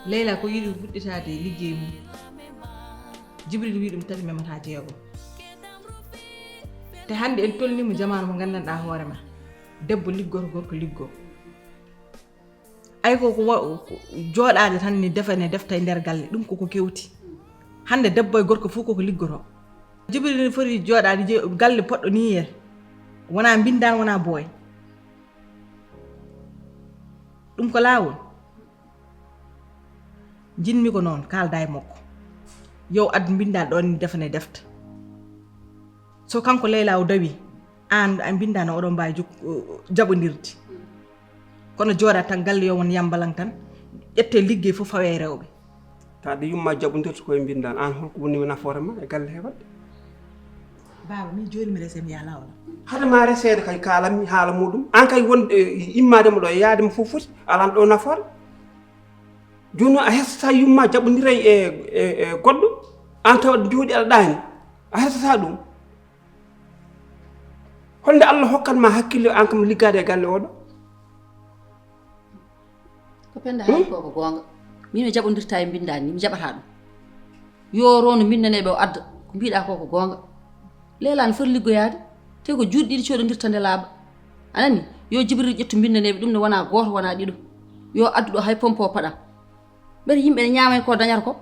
Layla ko yiɗi fuɗɗitaade liggey mum Jibril wi ɗum tati memata jeego te hannde en tolnimo jamanu mo gandanɗa hoore ma debbo liggoto gorko liggo ay ko jooɗaade tan ni defane defta e nder galle ɗum koko kewti hannde debbo e gorko fof koko liggoto Jibril foti jooɗaade galle poɗɗo ni yer wona mbindan wona booy ɗum ko laawol jinmi ko noon kalda e makko yow addu mbindan ɗon ni defane defta so kanko Layla o dawi an a mbindano oɗon mbawi jaɓodirde kono jooɗat tan galle yo won yambalan tan ƴette liggey fof fawe rewɓe taade yumma jaɓodirta koye mbindan an holko woni nafoore ma e galle he wadde baba min joni mi rese mi yaha lawol hadema resede kay kalanmi haala muɗum an kay wonde immadema ɗo e yaadema fof foti alan ɗo nafoore joni a hessata yumma jaɓodiray e goɗɗo an tawa jooɗi aɗa ɗaani a hessata ɗum holde Allah hokkanma hakkille an kam liggade e galle oɗo ko penda haali ko gonga min mi jaɓodirta e mbindani ni mi jaɓata ɗum yo rono mbindaneɓe o adda ko mbiɗa ko gonga Layla ne foti liggoyade te ko juuɗe ɗiɗi coɗodirta nde laaɓa anani yo Jibril ƴettu mbindaneɓe ɗum ne wona goto wona ɗiɗo yo addu ɗo hay pompo paɗam ɓen yimɓe ne ñaamani ko dañata ko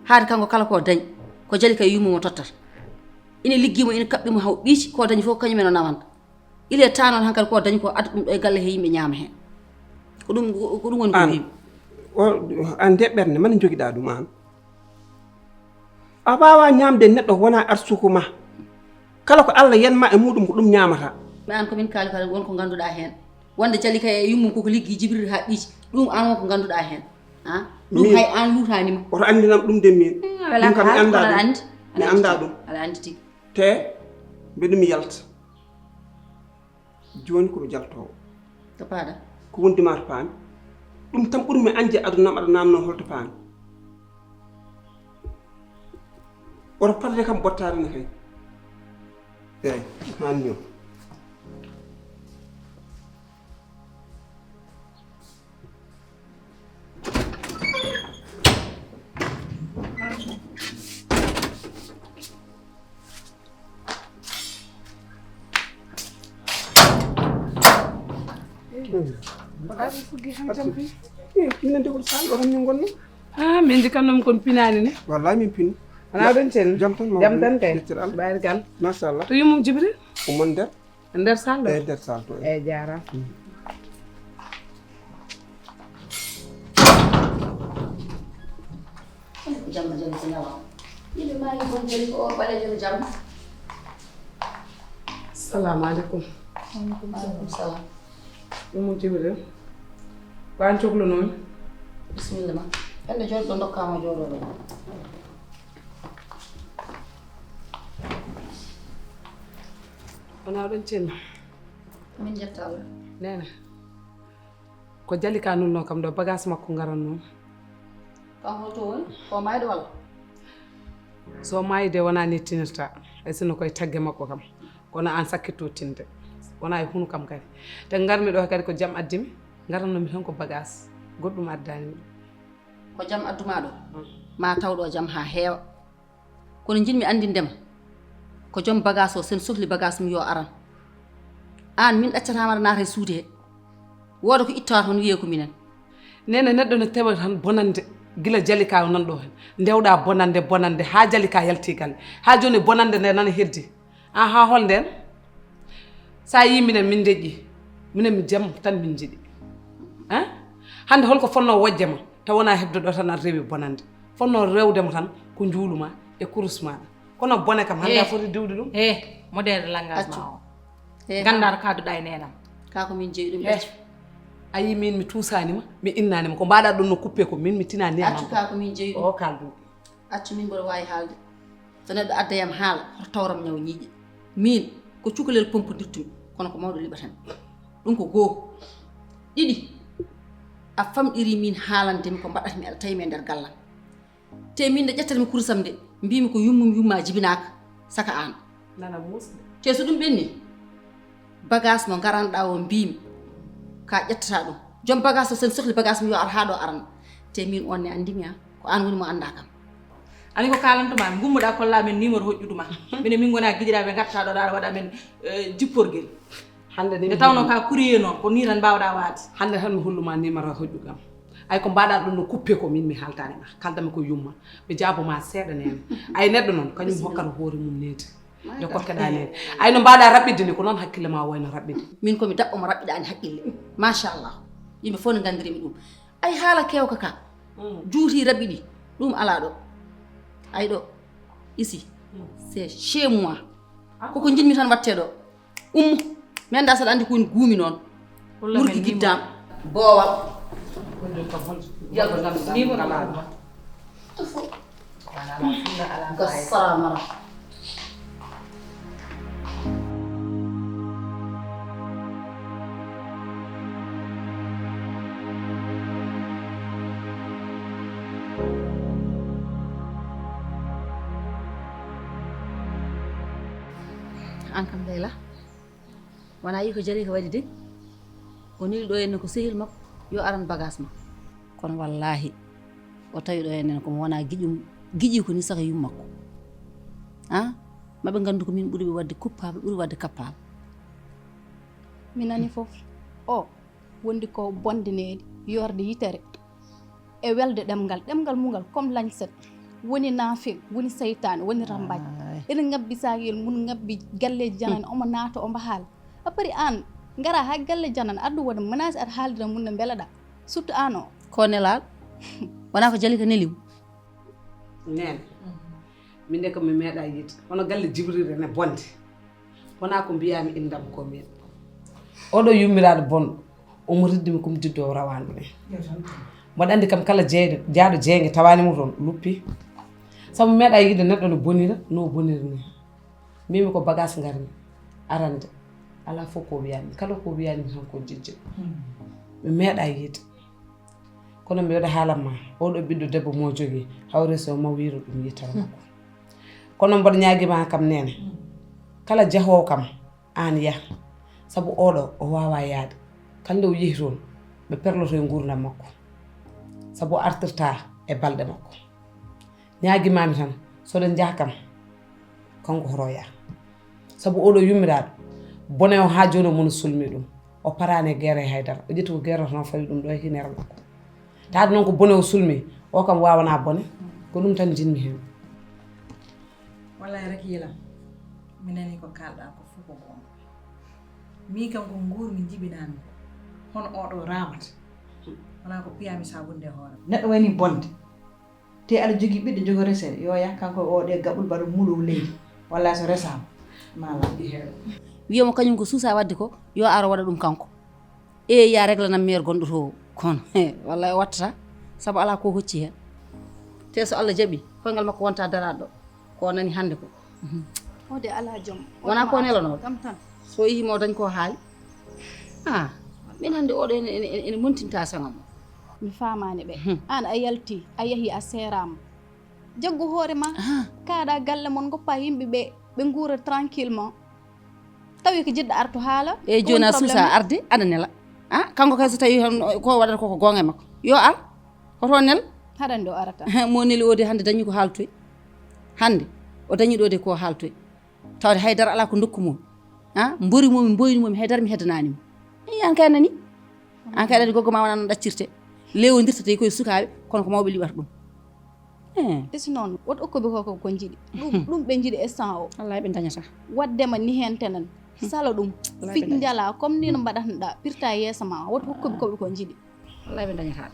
haade kanko kala ko dañi ko jali kay yummumo tottata ina liggimo ina kaɓɓimo haw ɓiici ko dañi fof kañumen o nawanta ile ta noon hankkadi ko dañi ko adda ɗum ɗo e galle he yimɓe ñaama hen ko ɗum woni ko wimi an nde ɓernde mane joguiɗa ɗum an a wawa ñamde neɗɗo wona arsuku ma kala ko Allah yanma e muɗum ko ɗum ñamata mi an komin kaali kala wonko ganduɗa hen wonde jali kay e yummum koko liggi Jibril ha ɓiici ɗum an wonko ganduɗa hen ɗum hay an lutanima oto andinam ɗum de min ɗum kam mi anda ɗum mi anda ɗum aɗa andi tigui te mbiɗumi yalta joni komi jaltowo to paɗa ko wondima to paami ɗum tan ɓuurmi anje adunam aɗa namno holto paami oto parde kam bottare ne kay eyi hanni o minante ko sal ɗo tan min gonno min di kam kon pinani ne wallahi min pini ana don cel jam tan kay bayar gal machallah to yumum Jibril o mon nder sal do e nder sal to e jara jamma jali ko ñawa yimɓe magi bon jali ko o ɓalejo no jamma assalamu aleykum aleykum salam yumum Jibril wan cohlu noon bisimilla ma ɓende jooɗo ɗo dokkama jooɗoɓe wona ɗon celli min jetta Allah nene ko jali ka nunno kam ɗo bagage makko ngaran noon kam hoto woni ko mayde walla so mayde wona ni tinirta e sino koye tagge makko kam kono an sakkitto tinde wona e hunu kam kadi te garmi ɗo kadi ko jaam addimi garannomi tan ko bagage goɗɗum addani ko jaam adduma ɗo ma tawɗo jaam ha heewa kono jinmi andindema ko joom bagage o sen sohli bagage mum yo aran an min ɗaccatama aɗa naata e suude he wooda ko ittawa toon wiye ko minen nene neɗɗo ne tewa tan bonande gila jali ka nan ɗo hen ndewɗa bonande ha jali ka yalti galle ha joni bonande nde nana heddi an ha hol nden sa yi minen min deƴƴi minen mi jaam tan min jiiɗi hande holko fonno wojjama taw wona hebde ɗo tan aɗa rewi bonande fonno rewdema tan ko juuluma e kurus maɗa kono bone kam hande a foti diwde ɗum moderne langage ma o gandar kaduɗa e nenam kako min jeeyi ɗum ɓecco a yi min mi tuusanima mi innanima ko mbaɗa ɗum no coupé ko min mi tinani accu kako min jeeyi ɗum o kaldu accu min mboɗo wawi haalde so neɗɗo addayam haala hoto tawram ñaw ñiiƴe min ko cukalel pompodirtumi kono ko mawɗo liɓatan ɗum ko goo ɗiɗi a famɗiri min haalandemi ko mbaɗatmi aɗa tawimi e nder gallam te min nde ƴettatmi kursam nde mbimi ko yummum yumma jibinaka saka an nana musde te so ɗum ɓenni bagage mo garanɗa o mbimi ka ƴettata ɗum joom bagage o sen sohli bagage mo yo ar ha ɗo arana te min onne andimi ko an woni mo anda kam ani ko kalantuma gummuɗa kolla men numéro hoƴƴuduma minen min gona guiɗiraɓe gatta ɗo ɗa waɗa men jipporguel hande nde tawno ka courrier noon ko ni tan mbawɗa waade hande tan mi holluma numéro hoƴƴugam ay ko mbaɗa ɗum no coupé ko min mi haltani ma kaldami ko yumma ɓe jaaboma seeɗa nene ay neɗɗo noon kañum hokkata hoore mum nede nde kokkeɗa nede ay no mbaɗa raɓɓide ni ko noon hakkille ma wayno raɓɓide min komi daɓɓomo raɓɓiɗani haqqille machallah yimɓe fof ne gandirimi ɗum ay haala kewka ka juuti raɓɓiɗi ɗum ala ɗo ay ɗo ici c'est chez moi koko jinmi tan watte ɗo ummo mi anda saɗa andi kowoni guumi noon ɓurki guiddam boowal gassamara an kam Leyla wona yi ko jari ko waɗi de o nili ɗo henne ko sehil makko yo aran bagage ma kono wallahi o tawi ɗo henne komo wona giƴi ko ni saka yum makko maɓe gandu ko min ɓuuri ɓe wadde coupable ɓuuri wadde capable mi nani fof o wondi ko bondineedi yorde yitere e welde ɗemgal mugal comme lañset woni naafel woni seytane woni rambaji ene ngabbi sagel mun ngabbi galleji janane omo naata omo haala après an ngara ha galle janane addu wona menace aɗa haaldira mun ne belaɗa surtout an o ko nelal wona ko jali ko nelimu nene min de ko mi meeɗa yiide hono galle jibril ne bonde wona ko mbiyami indam ko min oɗo yummiraɗo bonɗo omo riddimi komi diddo rawanɗo ɗen mbaɗa andi kam kala jaaɗo jeenge tawanimo toon luppi sabu mi meeɗa yiide neɗɗo no bonira no boniri ni mbimi ko bagage garmi arande ala fof ko wiyani kala ko wiyani tan ko jijji mi meeɗa yiide kono mi waɗa haalanma oɗo ɓiɗɗo debbo mo jogui hawre so mo wiro ɗum yitere makko kono mboɗo ñaguima kam nene kala jahowo kam an yah sabu oɗo o wawa yaade kala nde o yeehi toon ɓe perloto e gurdam makko sabu o artirta e balɗe makko ñaguimami tan soɗen jaa kam kanko horoya sabu oɗo yummiraɗo bone o ha joni omono sulmi ɗum o parani guerre e haydara o ƴetti ko guerre tan fawi ɗum ɗo e hinere makko taade noon ko bone o sulmi o kam wawana bone ko ɗum tan jinmi hen wallahi rek yilam mi nani ko kalɗa ko fof ko gonga mi kam ko guurmi jibinami hono oɗo ramata wona ko piyami sabunde hoore neɗɗo wani bonde te aɗa jogui ɓiɗɗo jogo resede yo yah kanko o ɗe gaɓɓol mbaɗa muɗow leydi walla so resama ma lamɗi heeɗo wiyamo kañum ko suusa wadde ko yo aro waɗa ɗum kanko e ya réglanam maire gonɗo to kono wallahi o wattata saabu ala ko hocci hen te so Allah jaaɓi koyngal makko wonta daraɗo ko nani hande ko ode ala joom wona ko nelono kam tan so yihimo dañ ko haali min hande oɗo ene montinta sangam mi famani ɓe an a yalti a yahi a serama jaggu hoore ma kaɗa galle mon goppa yimɓe ɓe guura tranquillement tawi ko jiɗɗo arto haala e joni a suusa arde aɗa nela kanko kay so tawi ko waɗata koko gonga makko yo ar hoto nel haɗande o arata mo neli ode hande dañi ko haaltoy hande o dañi ɗo de ko haaltoy tawde haydara ala ko dokku mum mbori momi mboynimomi haydara mi heddananimo an kay nani an kay aɗa goggo ma wona no ɗaccirte lewodirta tawi koye sukaɓe kono ko mawɓe liɓata ɗum isi noon woto okkoɓe ko jiiɗi ɗum ɓe jiiɗi instant o wallahi ɓe dañata waddema ni hen tenen salo ɗum fit jala comme ni no mbaɗatnoɗa pirta yeesa ma woto hokkoɓe koɓe ko jiiɗi wallahi ɓe dañata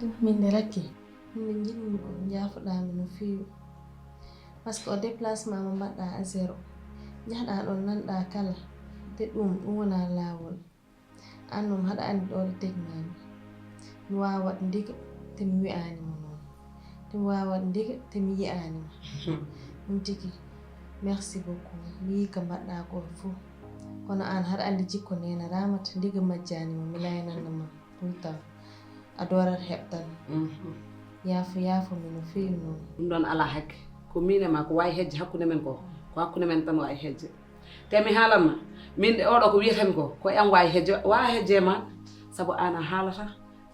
ɗum min de rakki min jiɗmi ko jaafoɗami no fewi par ce que o déplacement mo mbaɗɗa à zéro jahɗa ɗon nanɗa kala te ɗum wona lawol annum haɗa andi ɗo ɗo tegnami mi wawa waɗ ndiga temi wi'anima noon temi wawa waɗ ndiga temi yi'anima ɗum tigi merci beaucoup mi yi ko mbaɗɗa ko fof kono an haɗa andi jikko nena ramata ndiga majjanima mi layanannama tout le temps a doorat heɓtan yaafo mi no fewi noon ɗum ɗon ala hakke ko min e ma ko wawi hejje hakkude men ko hakkude men tan wawi hejje te mi haalanma min de oɗo ko wiyatami ko en wawi hejje wawi hejje ma saabu an a haalata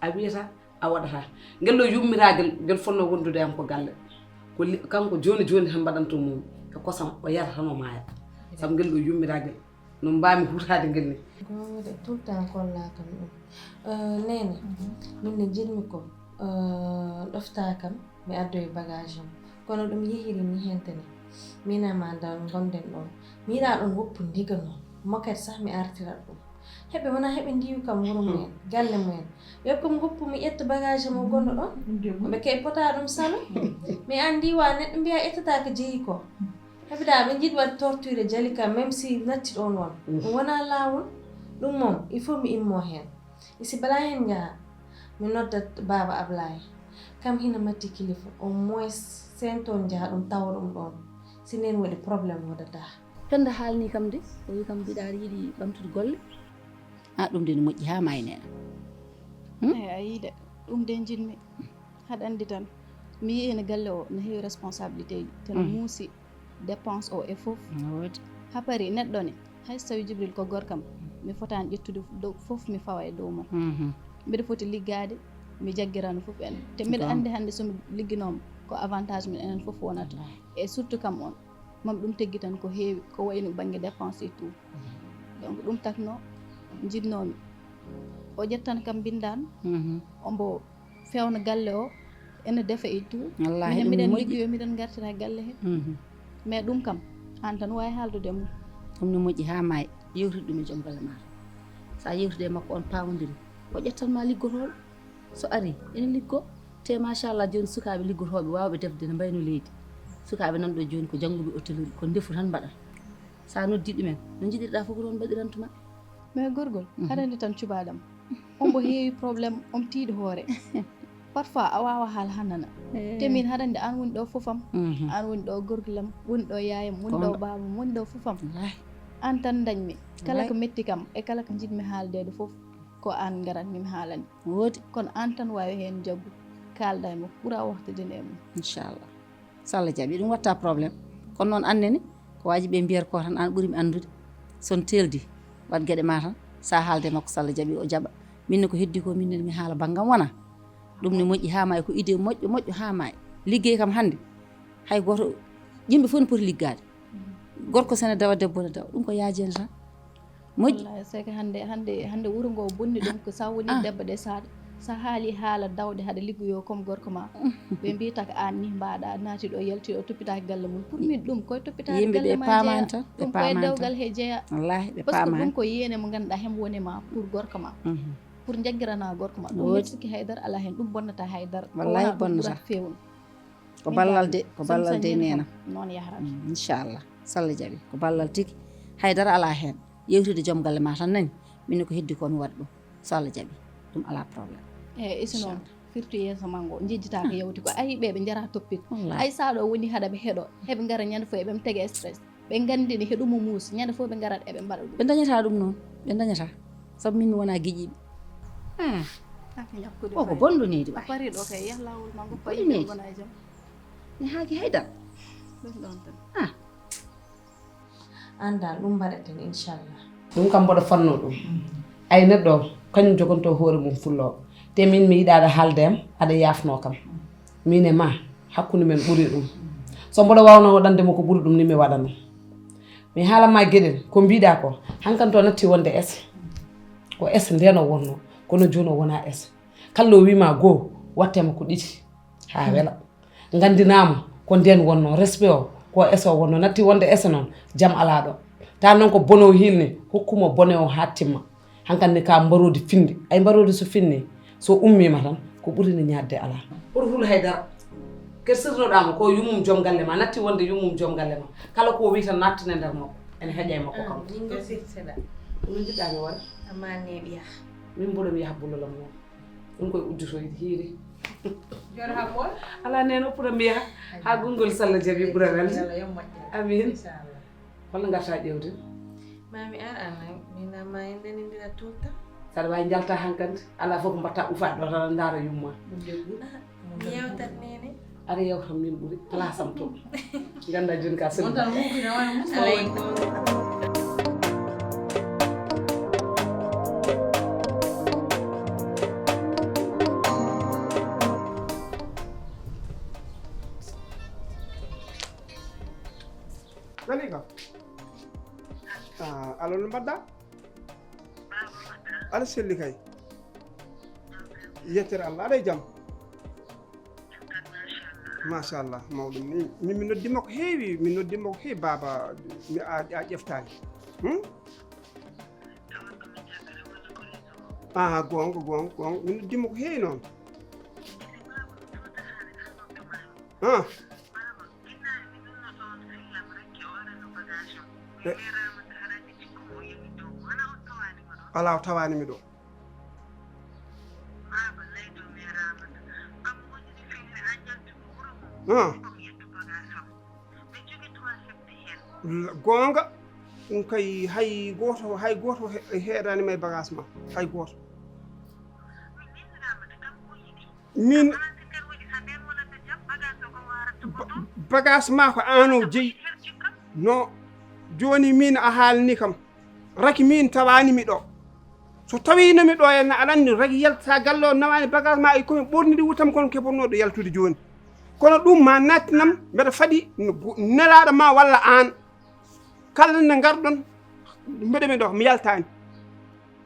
a wiyata a waɗata ngel ɗo yummiragal ngel fonno wondude am ko galle ko kanko joni tan mbaɗanto mum e kosam o yarata no maaya sabu ngel ɗo yummiragal no mbami hurtade ngel ni gonga de tout le temps kolla kam ɗum nene min ne jiɗmi ko ɗofta kam mi addoye bagage am kono ɗum yehiri ni hentene minama dal gonden ɗon mi yiɗa ɗon woppu ndiga noon moket sah mi artirat ɗum heɓe wona heɓe ndiwi kam wuro mumen galle mumen ɓe komi hoppu mi ƴetta bagage mo gonɗo ɗon ɓe kay pota ɗum salo mi andi wa neɗɗo mbiya ƴettata ko jeeyi ko heɓida ɓe jiɗi waɗ torture Jalika même si natti ɗon won ɗum wona lawol ɗum moom il faut mi immo hen isi bala hen jaha mi noddat baba Ablaye kam hina matti kilifa au moins senton jaha ɗum tawa ɗum ɗon sinen waɗi probléme waɗata penda haalni kam de o wi kam mbiɗa yiɗi ɓamtude golle ɗum de no moƴƴi ha maynena eyi a yii de ɗum de jinmi haɗa andi tan mi yi ene galle o no heewi responsabilité ji teno muusi dépense o e fof ha pari neɗɗo ne hay so tawi Jibril ko gorkam mi fotani ƴettude dow fof mi fawa e dow mum mbiɗa foti liggade mi jaggirano fof en te mbiɗa andi hannde somi ligginoma ko avantage min enen fof wonata e surtout kam on mam ɗum teggi tan ko heewi ko wayno banggue dépense et tout donc ɗum takno jinnomi o ƴettan kam bindan ombo fewna galle o ene defa et tout minen miɗen liggoyo miɗen gartira galle he mais ɗum kam an tan wawi haaldude mum ɗum no moƴƴi ha maayi yewtude ɗum e joom galle maɗa sa yewtude makko on pamodiri o ƴettanma liggotoɗo so ari ene liggo te machallah joni sukaɓe liggotoɓe wawɓe defde no mbayno leydi sukaɓe nanɗo joni ko jangguɓe hôtellerie ko ndefu tan mbaɗata sa noddi ɗumen no jiɗirɗa fof ko toon mbaɗirantuma mais gorgol haɗandi tan cubaɗam ombo heewi probléme om tiiɗi hoore parfois a wawa haal hannana te min haɗande an woni ɗo fofam an woni ɗo gorgolam woni ɗo yayam woni ɗo babam woni ɗo fofam an tan dañmi kala ko metti kam e kala ko jiɗmi haaldede fof ko an garatmimi haalani woodi kono an tan wawi hen jaggu kalda e mo ɓuura woftade nde mum inchallah so Allah jaaɓi ɗum watta probléme kono noon annene ko waji ɓe mbiyata ko tan an ɓuurimi andude son teldi wat gueɗe ma tan sa haalde makko so Allah jaaɓi o jaaɓa minne ko heddi ko minne mi haala banggam wona ɗum ne moƴƴi ha maayi ko idée moƴƴo ha maayi liggey kam hannde hay goto yimɓe fof ne poti liggade gorko sene dawa debbo ne dawa ɗum ko yaajede tan moƴƴi wallahi c'est que hande wuuro ngo bonni ɗum ko sa woni debbo de sa haali haala dawde haɗa liggoyo comme gorko ma ɓe mbiyata ko an ni mbaɗa naati ɗo yalti ɗo toppitaki galle mum pour min ɗum koye toppitade galle ma jeeya ɗum koye dewgal he jeeya wallahi ɓe par ce que pamani ɗum ko yiyene mo ganduɗa hemo woni ma pour gorko ma pour jaggirana gorko ma ɗum miɗo sikki haydara ala hen ɗum bonnata haydara wallahi bonnata fewnu ko ballal de nena noon yahrata inchallah so Allah jaaɓi ko ballal tigui haydara ala hen yewtude joom galle ma tan nani minne ko heddi ko mi waɗa ɗum so Allah jaaɓi ɗum ala probléme eyyi isi noon firtu yeeso mango jejjitaka yawti ko ayi ɓe jara toppit ay saɗo woni haɗa ɓe heeɗo heɓe gara ñande fof eɓe tege stress ɓe gandini heɗumo muusi ñande fof ɓe garat eɓe mbaɗa ɗum ɓe dañata ɗum noon ɓe dañata saabu min mi wona guiƴiɓe o ko bondunidi a pari ɗo kay yah lawol ma goppa Bonɗunedi. yimɓe gona e jaam mi haaki haydara ɗum ɗon tan andal ɗum mbaɗaten inchallah ɗum kam mboɗo fanno ɗum ay neɗɗo o kañum jogonto hoore mum fullo te min mi yiɗa aɗa haalde am aɗa yafno kam min e ma hakkude men ɓuuri ɗum so mboɗo wawno waɗandemo ko ɓuuri ɗum ni mi waɗano mi haalanma gueɗel ko mbiɗa ko hankkam to natti wonde ese ko ese ndeno wonno kono joni o wona ese kala o wima goho wattema ko ɗiɗi ha weela gandinamo ko nden wonno respect o ko ese o wonno natti wonde ese noon jaam ala ɗo ta noon ko bono hilni hokkuma bone o ha timma hankkandi ka mbarodi finde ay mbarodi so finni so ummima tan ko ɓuuri ni ñadde ala ɓuuri hul haydara kersirnoɗama ko yummum joom galle ma natti wonde yummum joom galle ma kala ko wi tan nattane nder makko ene heeƴa e makko kam ɗingo sirseɗa ɗum jiɗɗami waɗa amma neeɓi yah min mboɗomi yaha bulolam noon ɗum koye uddutoyde hiiri joni ha ɓool ala nen oppuɗo mbiya ha gongol sallah jaaɓi ɓuura welde Allah yo moƴƴere amin inchallah holno garta ƴewde mami ar ana minama en nanidira tout le temps saɗa wawi jalta hankkandi ala fof ko mbatta ufaɗe ɗo tan daara yumma mi yewtat nene aɗa yewtam min ɓuuri place am to ganda joni ka sel on tan muɓina wona musto alay Malo no badda? Ala selli kay. Yettere Allah aɗa e jaam. Machallah mawɗum ni mi noddima ko heewi mi noddima ko heewi baba a ƴeftani gonga mi noddima ko heewi noon ala o tawanimi ɗo gonga ɗum kay hay goto heeɗani may bagage ma hay goto min bagage ma ko an o jeeyi no joni min a haalni kam raki min tawanimi ɗo so tawinomi ɗo henna aɗa andi raki yaltata galle o nawani bagage ma komi ɓornidi wutam kono keɓornoɗo yaltude joni kono ɗum ma nattinam mbeɗa faɗi nelaɗo ma walla an kala nde garɗon mbeɗami ɗo mi yaltani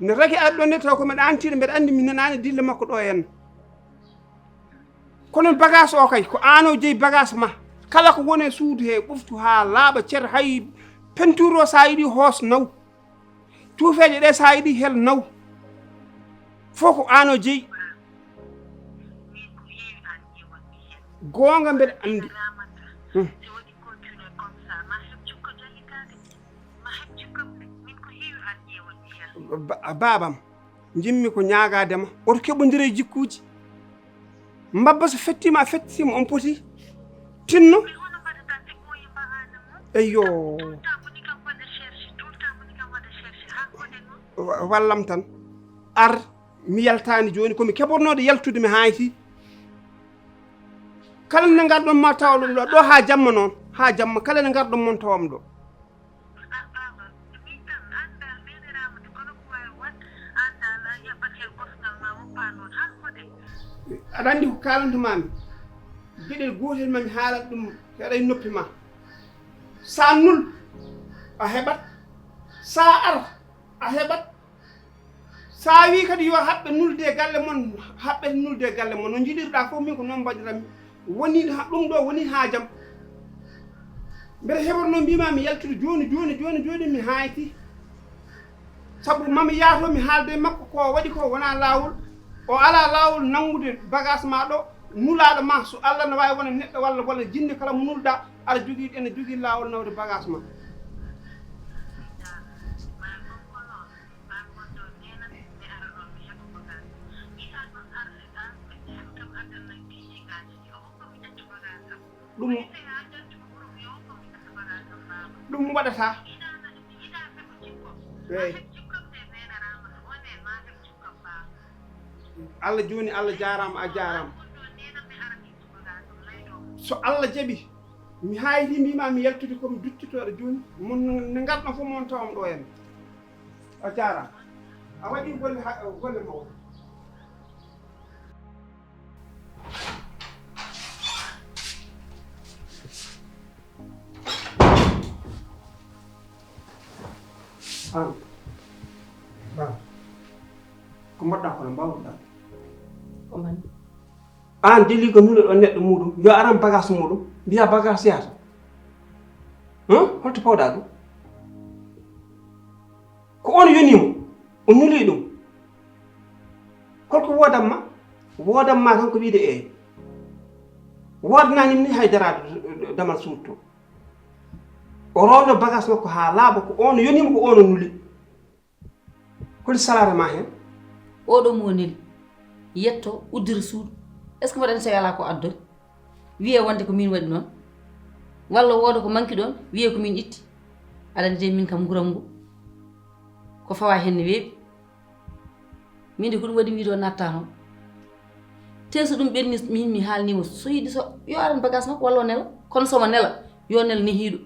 ne raki ari ɗon nde taw ko mbeɗa antiɗo mbeɗa andi mi nanani dille makko ɗo henna kono bagage o kay ko an o jeeyi bagage ma kala ko woni e suudu he ɓoftu ha laaɓa ceer hay peinture o sa yiiɗi hoos naw tuufeje ɗe sa yiiɗi hel naw fof ko an o jeeyi gonga mbeɗa andi babam jimmi ko ñagadema oto keɓodira e jikkuji mbabba so fettima a fettima on poti tinno eyyo wallam tan ar mi yaltani joni komi keɓornoɗo yaltude mi hayti kala nde garɗon ma tawa ɗum ɗo ha jamma noon ha jamma kala nde garɗon mon tawam ɗo aɗa andi ko kalantumami gueɗel gotel mami haalat ɗum heɗay noppi ma sa nul a heɓat sa ar a heɓat sa wi kadi yo haɓɓe nulde e galle mon haɓɓete nulde e galle mon no jiɗirɗa fof min ko noon mbaɗiranmi woni ɗum ɗo woni ha jaam mbeɗa heɓorno mbimami yaltude joni mi hayti saabu mami yaato mi haalde makko ko waɗi ko wona lawol o ala lawol nangude bagage ma ɗo nulaɗo ma so Allah ne wawi wona neɗɗo walla jinne kala mo nulɗa aɗa jogui ene jogui lawol nawde bagage ma ɗum waɗata eyi Allah joni Allah jarama a jarama so Allah jaaɓi mi haydi mbima mi yaltude komi duccitoɗo joni mon ne garɗon fof mon tawam ɗo henna a jarama a waɗi golle mawɗo an ba ko mbaɗɗa kono mbawɗa ko man an deli ko nula ɗo neɗɗo muɗum yo aran bagage muɗum mbiya bagage yata holto pawɗa ɗum ko on yonimo o nuli ɗum holko wodanma tan ko wiide eyi wodananimi ni haydara damal suudu to o ronno bagage makko ha laaɓa ko on yonimo ko on o nuli holi salare ma hen oɗo mo neli yetto uddira suudu est ce que mbaɗani so ala ko addoy wiye wonde ko min waɗi noon walla wooda ko manki ɗon wiye ko min itti aɗa andi de min kam guram ngu ko fawa hen ne weeɓi min de ko ɗum waɗi wiido natta noon te so ɗum ɓenni min mi haalnimo so yiɗi so yo aran bagage makko walla o nela kono somo nela yo nel nehiɗo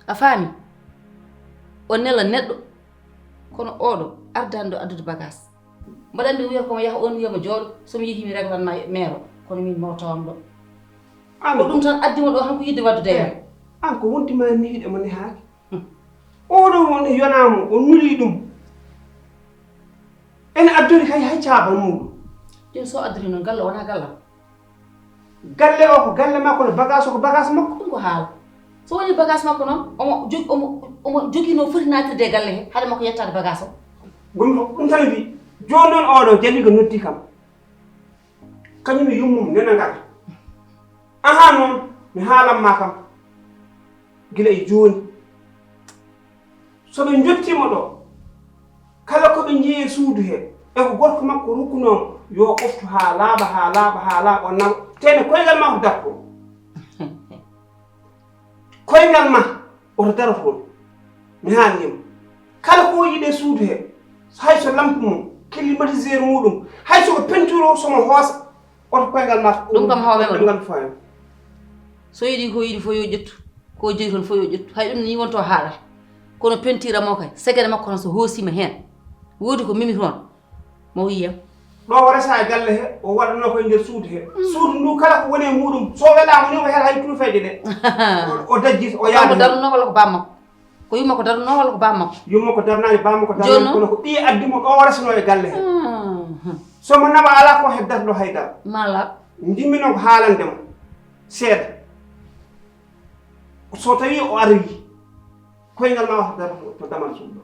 a faami o nela neɗɗo kono oɗo ardani ɗo addude bagage mbaɗa andi wiya komo yaha on wiyama jooɗo somi yeehi mi reglanma maire kono min mawtawam ɗo ko ɗum tan addimo ɗo tan ko yidde waddude hen an ko wontima nehiɗe mo nehaaki oɗo woni yonamo o nuli ɗum ene addori hay caaba muɗum ɗum so addori noon galle wona gallam galle o ko galle makko no bagage o ko bagage makko ɗum ko haala so woni bagage makko noon omo jogii no foti natirde e galle he haade makko yettade bagage o ɗum tan wi joni noon oɗo jalliga noddi kam kañum yummum nena ngal aha noon mi haalanma kam gila e joni soɓe jottima ɗo kala koɓe jeeyi suudu he eko gorko makko rukkunomo yo ɓoftu ha laaɓa o nawa tene koygal ma ko darto koygal ma oto daro toon mi haalnima kala ko yiɗe suudu he hay so lampe mum climatiseur muɗum hay soko peinture o somo hoosa oto koygal ma ɗum kam hawɓema ɗum foyen so yiɗi ko yiɗi fof yo ƴettu ko jeyi toon fof yo ƴettu hay ɗum ni wonto haalata kono pentira mo kay segere makko tan so hoosima hen woodi ko mimi toon mo wiyam ɗo o resa e galle he o waɗano koye nder suudu he suudu ndu kala ko woni e muɗum so weɗama ni o heeɗa hay tuufeje ɗe o dajjit o yaada ko darno walla ko bammakko ko yumma ko darno walla ko bammakko yumma ko darnani bamma ko darnani kono ko ɓiye addimo ɗo o resano e galle he somo nawa ala ko heddata ɗo haydara mala ndimmi noon ko haalandemo seeɗa so tawi o aroyi koyngal ma wata dara to damal suudu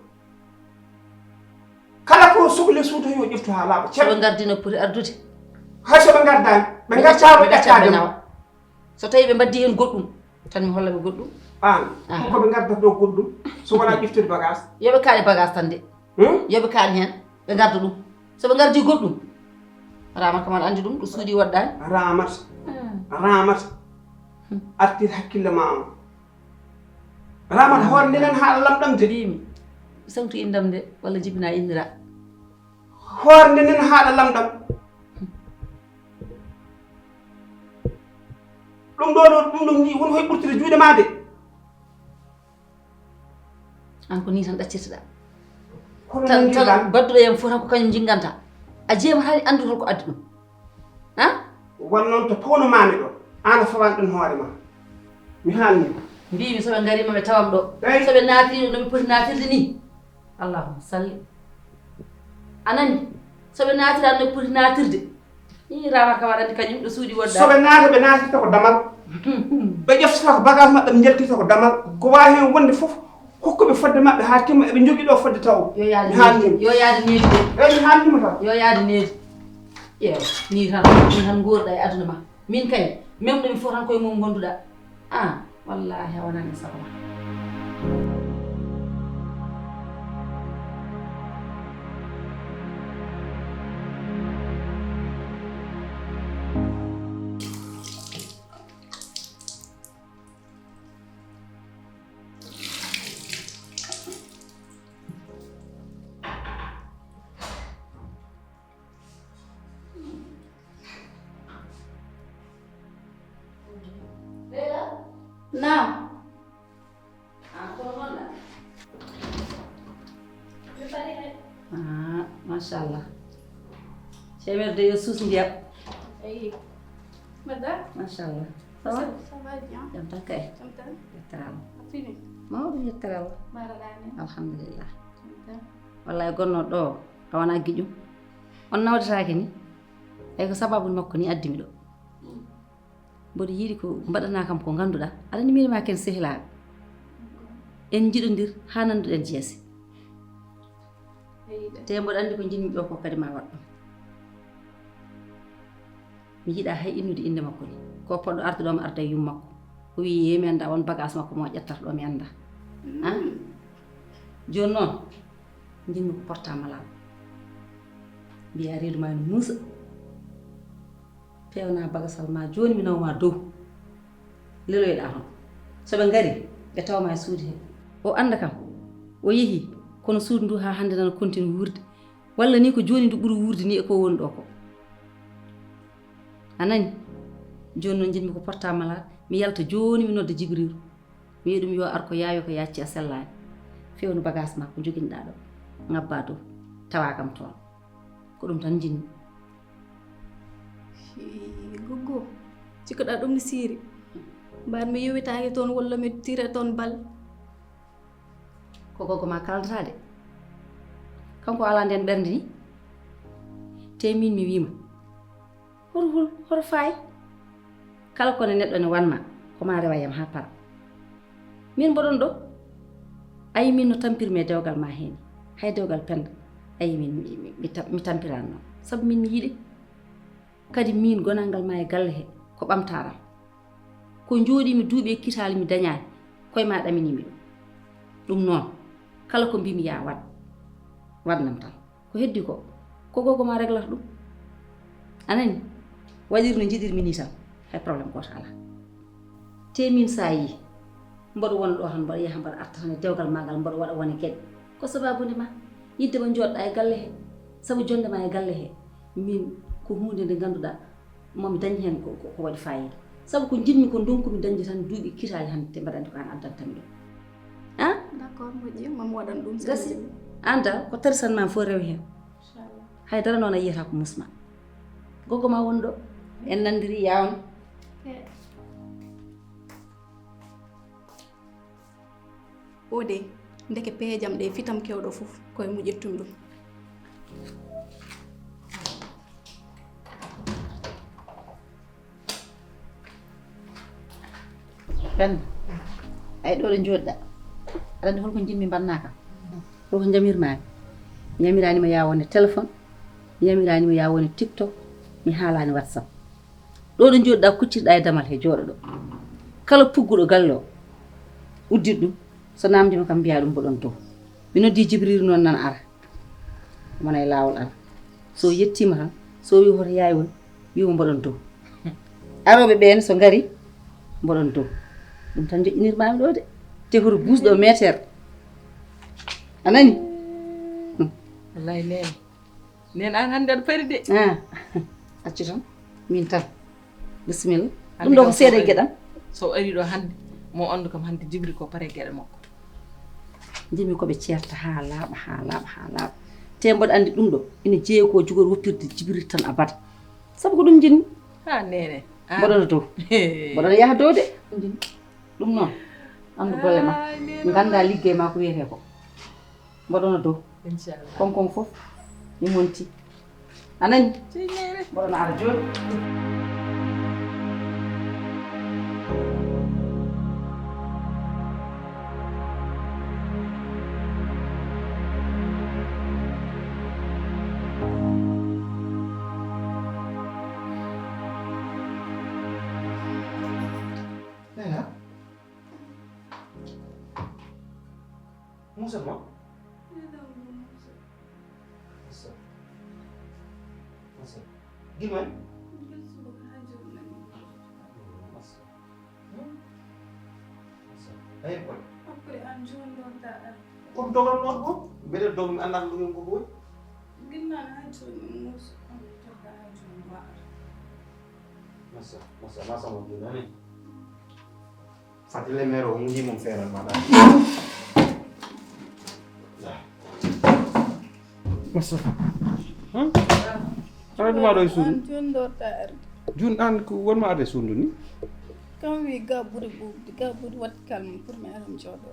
kala ko sohli suudu yo ƴeftu ha laaɓa soɓe gardi no poti ardude hay soɓe gardani ɓe gaccama ƴettade so tawi ɓe mbaddi hen goɗɗum tan mi hollaɓe goɗɗum an koɓe gardata ɗo goɗɗum so wona ƴeftude bagage yoɓe kaali bagage tan de yoɓe kaali hen ɓe garda ɗum soɓe gardi goɗɗum ramata kamane andi ɗum ɗo suudi waɗɗani ramata artir hakkille ma on ramata hoore ndenen haala lamɗamde mbimi sawtu indam de walla jibina indira hoore ndenen haala lamɗam ɗum ni woni koye ɓurtude juuɗe ma de an ko ni tan ɗaccirteɗa kono tan badduɗo yam fof tan ko kañum jingganta a jeema hani andu holko addi ɗum han won noon to powno mami ɗo an a fawani ɗum hoore ma mi haalni mbimi soɓe garima ɓe tawam ɗo soɓe naatiri ɗo mi poti naatirde ni allahuma salli anani soɓe naatira no poti naatirde i rama kam aɗa andi kañum ɗo suuɗi wodda soɓe naata ɓe naatita ko damal ɓe ƴeftata ko bagage maɓɓe ɓe jaltita ko damal ko wawi hen wonde foof hokkuɓe fodde maɓɓe ha timma eɓe jogui ɗo fodde taw yo yaade needi de mi haalnima tan yo yaade needi ƴeew ni tan gorɗa e aduna ma min kay même ɗomi fof tan koye mum gonduɗa wallahi a wonani sago ma Naam. Mashallah. Chémère de sous ndiap. Ay. Madame. Mashallah. Ça va bien. Jam tan kay. Jam tan. Yetteral. Fini. Mawɗum yetteral. Maradani. Alhamdulillah. Jam Wallahi gonno ɗo a wona giƴum. On nawdatake ni. Ay ko sababu makko ni addimi ɗo. Mboɗo yiɗi ko mbaɗana kam ko ngannduɗaa aɗa andi min ma ken sehilaaɓe en jiɗondir haa nannduɗen jeese te mboɗo anndi ko jinmi ɗo ko kadi ma waɗ ɗum mi yiɗa hay innude innde makko ni ko poɗɗo arde ɗo mi arda e yum makko o wi yemi annda won bagage makko mo ƴettata ɗo mi annda jooni noon jinmi ko portable am mbiya reedu ma no muusa pewna bagasal ma joni mi nawma dow leloyɗa toon soɓe ngari ɓe tawma e suudu he o anda kam o yeehi kono suudu ndu ha hande nana continue wurde walla ni ko joni ndu ɓuuri wurde ni e ko woni ɗo ko anani joni noon jinmi ko portable ala mi yalta joni mi nodda jibriru mi wiya ɗum yo ar ko yaawi ko yacci a sellani fewnu bagage ma ko joguinoɗa ɗo ngabba dow tawa kam toon ko ɗum tan jinmi Gogo cikkuɗa ɗum no siiri mbar mi yowitaki toon walla mi tira toon bal ko gogo ma kaldata de kanko ala nden ɓernde ni te min mi wiima hoto fayi kala kone neɗɗo ne wanma koma rewa yam ha para min mboɗon ɗo ayi min no tampirmi e dewgal ma heni hay dewgal penda ayi min mi tampiran noon sabu min mi yiɗi kadi min gonangal ma e galle he ko ɓamtaram ko jooɗimi duuɓi e kitali mi dañani koye ma ɗaminimi ɗum noon kala ko mbimi ya waɗnam tan ko heddi ko gogo ma réglata ɗum anani waɗir no jiɗirmi ni tan hay probléme goto ala te min sa yi mboɗo wona ɗo tan mboɗo yaha mboɗo arta tan e dewgal magal mboɗo waɗa wone gueɗe ko sababude ma yidde mo joɗɗa e galle he sabu jonde ma e galle he min ko hunde nde ganduɗa momi dañi hen ko waɗi fayida sabu ko jinmi ko donkumi dañde tan duuɓi kitali hande te mbaɗandi ko an addantami ɗum han d'accord moƴƴi mami waɗan ɗum gasi anda ko tarisanma fof rewi hen haydara noon a yiyata ko musma gogo ma woni ɗo en nandiri yawno o de ndeke peejam ɗe fitam kewɗo fof koye muƴƴettumi ɗum pen ay ɗo ɗo jooɗɗa aɗa andi holko jinmi mbanna kam ɗo ko jamirmami mi yamiranima ya wone téléphone mi yamiranima ya wone tiktok mi haalani whatsapp ɗo ɗo jooɗɗa kuccirɗa e damal he jooɗo ɗo kala pugguɗo galle o uddit ɗum so namdima kam mbiya ɗum mboɗon dow mi noddi jibril noon nan ara wona e lawol ara so yettima tan so wi hoto yaay woni wiimo mboɗon dow aroɓe ɓen so ngari mboɗon dow ɗum tan joƴƴinirmami ɗo de te hoto busɗo métere anani wallahi nen an hannde aɗa pari de accu tan min tan bisimilla ɗum ɗo ko seeɗa e gueɗam so ari ɗo hannde mo andu kam hannde jibri ko pare gueɗe makko jimi koɓe ceerta ha laaɓa te mboɗo andi ɗum ɗo ina jeeyi ko jogori woppirde jibril tan abada sabu ko ɗum jinmi ha nene mboɗono dow mboɗono yaha dow de ɗum noon andu golle ma ganda liggey ma ko wiyete ko mboɗono dow inchallah konkon fof mi monti anani mboɗono ara joni Musa ma? Musa. Gimana? Ayo kon. après an joni ɗon taɗa Kon dogal non ko? Bede dog mi andal ɗum ko boy. ginnan ha joni musu toga ha joni waɗa Masa mo joni. Fatile mero ngi mum feral ma da. Masa. Ana duma do sundu. an joni ɗo taɗa Jun an ko wonma ade sundu ni. kam wi ga ɓuuri ɓuuɓde ga ɓuuri wat calme pour mi aram jooɗo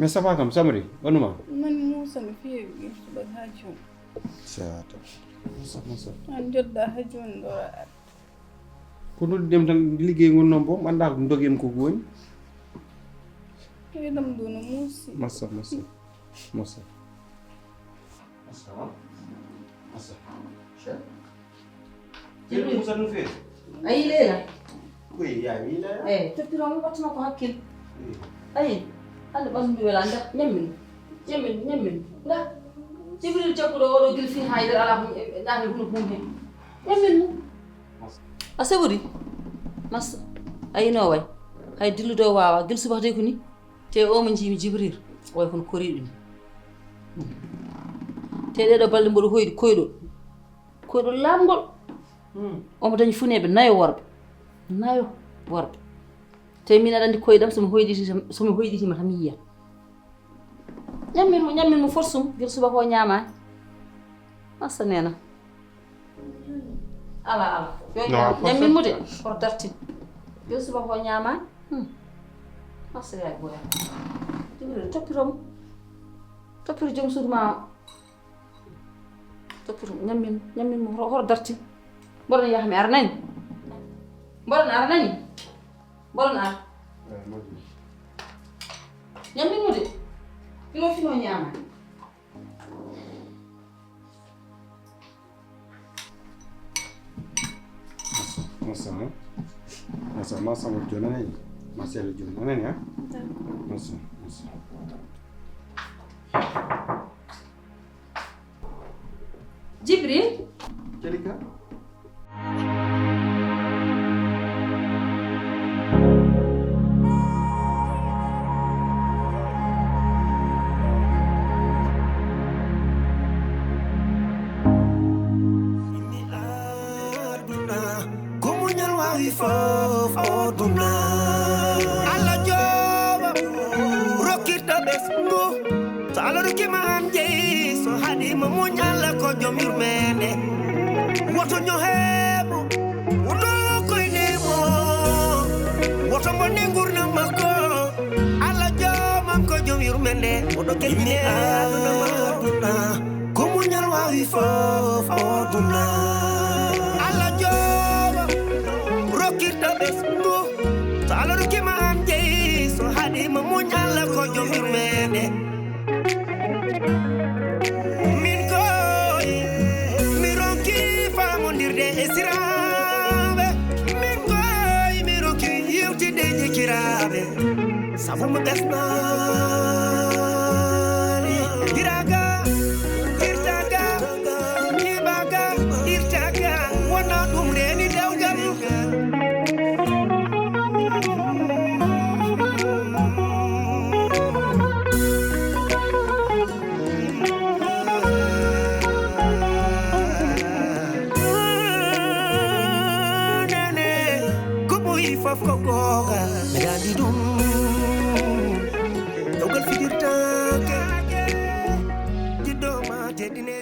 Mais ça va kam samri wonuma. man musa mi feewi suɓa ha joni Sata. Masa. an joɗɗa ha joni ɗo aɗa Ko dul dem tan liggey ngon non bo anda ko dogem ko woni. weɗam ɗo no muusi Masa. Jibril Musa no fe. ayi leela Oui, ya wi la. toppiroma wattuma ko hakkille ayi hande ɓasmi wela nda ñammin nda jibril jagguɗo oɗo guila fi haydara ala ko naate huno bum hen ñammin mo a saɓori massa ayino way hay dilludo wawa guila subaka ko ni te omo jiimi jibril way kono koriɗo ni te ɗeɗo balɗe mboɗo hoyɗi koyɗol laamgol omo dañi funeɓe nayo worɓe te min aɗa andi koyɗam somi hoyɗitima tan mi yiya ñammin mo forsum guila subaka o ñamani massa nena ala ñammin mo de koto dartin guila subaka o ñamani massa yaay boya toppiro joom suudu ma toppiro ñammin mo hoto darti mboɗon yaha mi ara nani mboɗon ara nani mboɗon ara ñammin mo de ino fino ñaama masa mo jonane masel jonane ya masa Jibril Jalika Fof oduna ala joba rokirta besngo to ala roki man jeyi so hadi mo munyala ko jom yurmende woto nyo hebo woto ko nemo woto mo ngurna mako ala joba ko jom yurmende woto kelmine aduna ko munyal wawi fof oduna ala joba rokirta besngo to ala roki man jeyi so hadi mo munyala ko jom yurmende min koy mi ronki famondirde e sirabe min koy mi ronki yewtide jikirabe sabu mo besnani diraga irtaga nibaga irtaga wona dum reni dewgal Fof ko goga dandi dum dogal fijirta ke di do ma tedine